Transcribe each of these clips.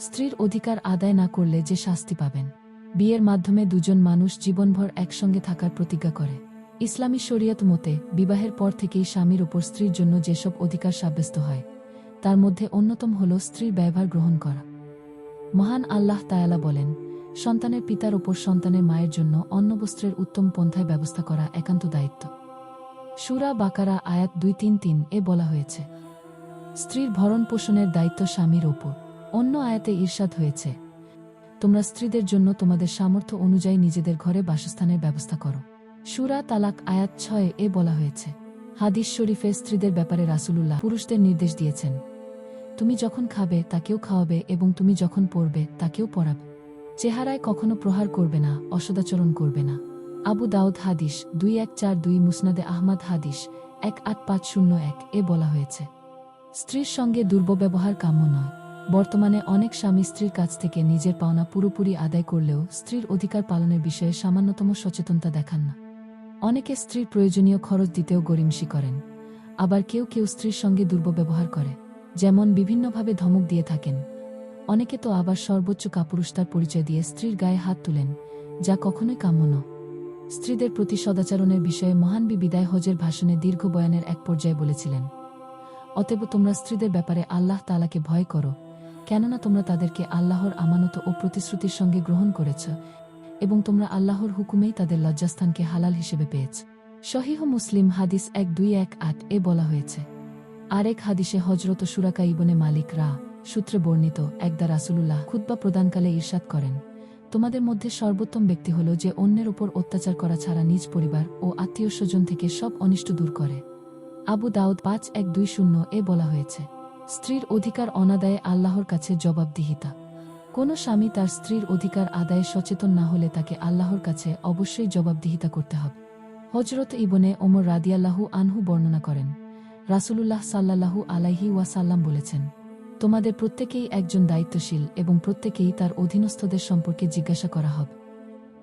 স্ত্রীর অধিকার আদায় না করলে যে শাস্তি পাবেন। বিয়ের মাধ্যমে দুজন মানুষ জীবনভর একসঙ্গে থাকার প্রতিজ্ঞা করে। ইসলামী শরিয়ত মতে বিবাহের পর থেকেই স্বামীর উপর স্ত্রীর জন্য যেসব অধিকার সাব্যস্ত হয় তার মধ্যে অন্যতম হল স্ত্রীর ব্যবহার গ্রহণ করা। মহান আল্লাহ তাআলা বলেন, সন্তানের পিতার ওপর সন্তানের মায়ের জন্য অন্নবস্ত্রের উত্তম পন্থায় ব্যবস্থা করা একান্ত দায়িত্ব। সূরা বাকারা আয়াত 233 বলা হয়েছে, স্ত্রীর ভরণ পোষণের দায়িত্ব স্বামীর ওপর। অন্য আয়াতে ইরশাদ হয়েছে, তোমরা স্ত্রীদের জন্য তোমাদের সামর্থ্য অনুযায়ী নিজেদের ঘরে বাসস্থানের ব্যবস্থা করো। সূরা তালাক আয়াত 6 বলা হয়েছে। হাদিস শরীফে স্ত্রীদের ব্যাপারে রাসূলুল্লাহ পুরুষদের নির্দেশ দিয়েছেন, তুমি যখন খাবে তাকেও খাওয়াবে এবং তুমি যখন পড়বে তাকেও পড়াবে। চেহারায় কখনো প্রহার করবে না, অসদাচরণ করবে না। আবু দাউদ হাদিস 2142, মুসনাদে আহমদ হাদিস 18501 বলা হয়েছে, স্ত্রীর সঙ্গে দুর্ব্যবহার কাম্য নয়। বর্তমানে অনেক স্বামী স্ত্রীর কাছ থেকে নিজের পাওনা পুরোপুরি আদায় করলেও স্ত্রীর অধিকার পালনের বিষয়ে সামান্যতম সচেতনতা দেখান না। অনেকে স্ত্রীর প্রয়োজনীয় খরচ দিতেও গড়িমসি করেন। আবার কেউ কেউ স্ত্রীর সঙ্গে দুর্ব্যবহার করে, যেমন বিভিন্নভাবে ধমক দিয়ে থাকেন। অনেকে তো আবার সর্বোচ্চ কাপুরুষতার পরিচয় দিয়ে স্ত্রীর গায়ে হাত তুলেন, যা কখনোই কাম্য নয়। স্ত্রীদের প্রতি সদাচরণের বিষয়ে মহানবী বিদায় হজের ভাষণে দীর্ঘ বয়ানের এক পর্যায়ে বলেছিলেন, অতএব তোমরা স্ত্রীদের ব্যাপারে আল্লাহ তাআলাকে ভয় করো, কেননা তোমরা তাদেরকে আল্লাহর আমানত ও প্রতিশ্রুতির সঙ্গে গ্রহণ করেছ এবং তোমরা আল্লাহর হুকুমেই তাদের লজ্জাস্থানকে হালাল হিসেবে পেয়েছ। সহিহ মুসলিম হাদিস 1218 বলা হয়েছে। আরেক হাদিসে হযরত সুরাকা ইবনে মালিক সূত্রে বর্ণিত একদা রাসূলুল্লাহ খুতবা প্রদানকালে ইরশাদ করেন, তোমাদের মধ্যে সর্বোত্তম ব্যক্তি হল যে অন্যের উপর অত্যাচার করা ছাড়া নিজ পরিবার ও আত্মীয় স্বজন থেকে সব অনিষ্ট দূর করে। আবু দাউদ 5120 বলা হয়েছে, স্ত্রীর অধিকার অনাদায়ে আল্লাহর কাছে জবাবদিহিতা। কোনো স্বামী তার স্ত্রীর অধিকার আদায়ে সচেতন না হলে তাকে আল্লাহর কাছে অবশ্যই জবাবদিহিতা করতে হবে। হযরত ইবনে ওমর রাদিয়াল্লাহু আনহু বর্ণনা করেন, রাসূলুল্লাহ সাল্লাল্লাহু আলাইহি ওয়াসাল্লাম বলেছেন, তোমাদের প্রত্যেকেই একজন দায়িত্বশীল এবং প্রত্যেকেই তার অধীনস্থদের সম্পর্কে জিজ্ঞাসা করা হবে।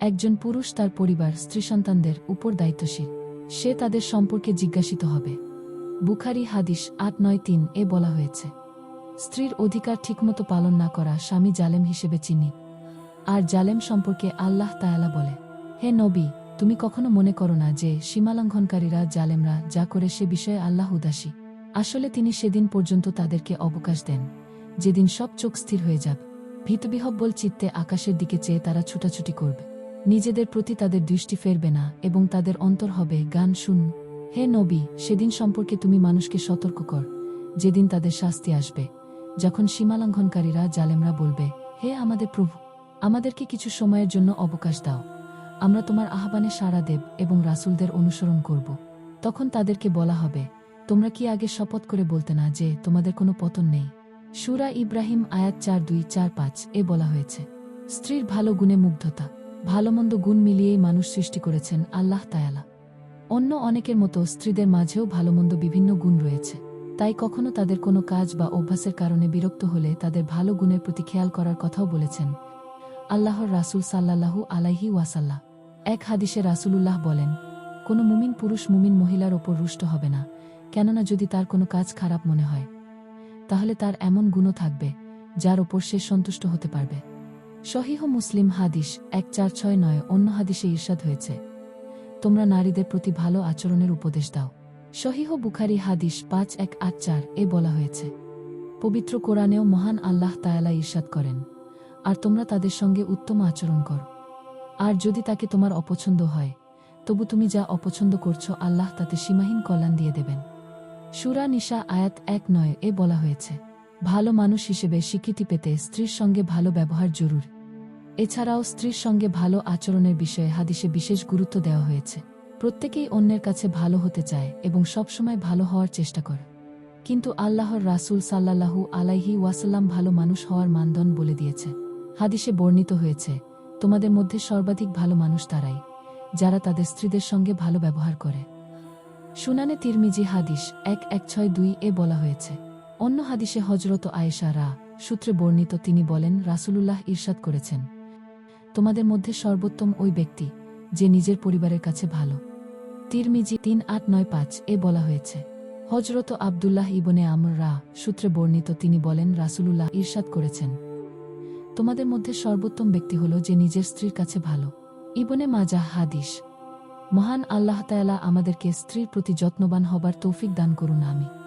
একজন পুরুষ তার পরিবার স্ত্রী সন্তানদের উপর দায়িত্বশীল, সে তাদের সম্পর্কে জিজ্ঞাসিত হবে। বুখারী হাদিস 893 বলা হয়েছে, স্ত্রীর অধিকার ঠিকমতো পালন না করা স্বামী জালেম হিসেবে চিহ্নিত। আর জালেম সম্পর্কে আল্লাহ তাআলা বলে, হে নবী, তুমি কখনো মনে করো না যে সীমালঙ্ঘনকারীরা জালেমরা যা করে সে বিষয়ে আল্লাহ উদাসী। আসলে তিনি সেদিন পর্যন্ত তাদেরকে অবকাশ দেন যেদিন সব চোখ স্থির হয়ে যাবে। ভীতবিহ্বল চিত্তে আকাশের দিকে চেয়ে তারা ছুটাছুটি করবে, নিজেদের প্রতি তাদের দৃষ্টি ফেরবে না এবং তাদের অন্তর হবে গান শূন্য। হে নবী, সেদিন সম্পর্কে তুমি মানুষকে সতর্ক কর যেদিন তাদের শাস্তি আসবে, যখন সীমালঙ্ঘনকারীরা জালেমরা বলবে, হে আমাদের প্রভু, আমাদেরকে কিছু সময়ের জন্য অবকাশ দাও, আমরা তোমার আহ্বানে সাড়া দেব এবং রাসূলদের অনুসরণ করব। তখন তাদেরকে বলা হবে, তোমরা কি আগে শপথ করে বলতে না যে তোমাদের কোনো পতন নেই? সূরা ইব্রাহিম আয়াত 4245 বলা হয়েছে, স্ত্রীর ভালো গুণে মুগ্ধতা। ভালোমন্দ গুণ মিলিয়েই মানুষ সৃষ্টি করেছেন আল্লাহ তাআলা। অন্য অনেকের মতো স্ত্রীদের মাঝেও ভালোমন্দ বিভিন্ন গুণ রয়েছে, তাই কখনো তাদের কোনো কাজ বা অভ্যাসের কারণে বিরক্ত হলে তাদের ভালো গুণের প্রতি খেয়াল করার কথাও বলেছেন আল্লাহর রাসূল সাল্লাল্লাহু আলাইহি ওয়াসাল্লাম। এক হাদিসে রাসূলুল্লাহ বলেন, কোনো মুমিন পুরুষ মুমিন মহিলার ওপর রুষ্ট হবে না, কেননা যদি তার কোনো কাজ খারাপ মনে হয় তাহলে তার এমন গুণও থাকবে যার ওপর সে সন্তুষ্ট হতে পারবে। সহিহ মুসলিম হাদিস 1469। অন্য হাদিসে ইরশাদ হয়েছে, তোমরা নারীদের প্রতি ভালো আচরণের উপদেশ দাও। সহিহ বুখারী হাদিস 5184 বলা হয়েছে, পবিত্র কোরআনেও মহান আল্লাহ তাআলা ইরশাদ করেন, আর তোমরা তাদের সঙ্গে উত্তম আচরণ করো। আর যদি তাকে তোমার অপছন্দ হয়, তবু তুমি যা অপছন্দ করছো আল্লাহ তাতে সীমাহীন কল্যাণ দিয়ে দেবেন। সূরা নিসা আয়াত 19 বলা হয়েছে, ভালো মানুষ হিসেবে স্বীকৃতি পেতে স্ত্রীর সঙ্গে ভালো ব্যবহার জরুরি। এছাড়াও স্ত্রীর সঙ্গে ভালো আচরণের বিষয়ে হাদিসে বিশেষ গুরুত্ব দেওয়া হয়েছে। প্রত্যেকেই অন্যের কাছে ভালো হতে চায় এবং সবসময় ভালো হওয়ার চেষ্টা করে, কিন্তু আল্লাহর রাসূল সাল্লাল্লাহু আলাইহি ওয়াসাল্লাম ভালো মানুষ হওয়ার মানদণ্ড বলে দিয়েছে। হাদিসে বর্ণিত হয়েছে, তোমাদের মধ্যে সর্বাধিক ভালো মানুষ তারাই যারা তাদের স্ত্রীদের সঙ্গে ভালো ব্যবহার করে। সুনানে তিরমিজি হাদিস 1162 বলা হয়েছে। অন্য হাদিসে হযরত আয়েশা সূত্রে বর্ণিত, তিনি বলেন, রাসূলুল্লাহ ইরশাদ করেছেন, তোমাদের মধ্যে সর্বোত্তম ওই ব্যক্তি যে নিজের পরিবারের কাছে ভালো। তিরমিজি 3895 বলা হয়েছে। হযরত আব্দুল্লাহ ইবনে আমর সূত্রে বর্ণিত, তিনি বলেন, রাসূলুল্লাহ ইরশাদ করেছেন, তোমাদের মধ্যে সর্বোত্তম ব্যক্তি হল যে নিজের স্ত্রীর কাছে ভালো। ইবনে মাজাহ হাদিস। মহান আল্লাহ তাআলা আমাদেরকে স্ত্রীর প্রতি যত্নবান হবার তৌফিক দান করুন, আমিন।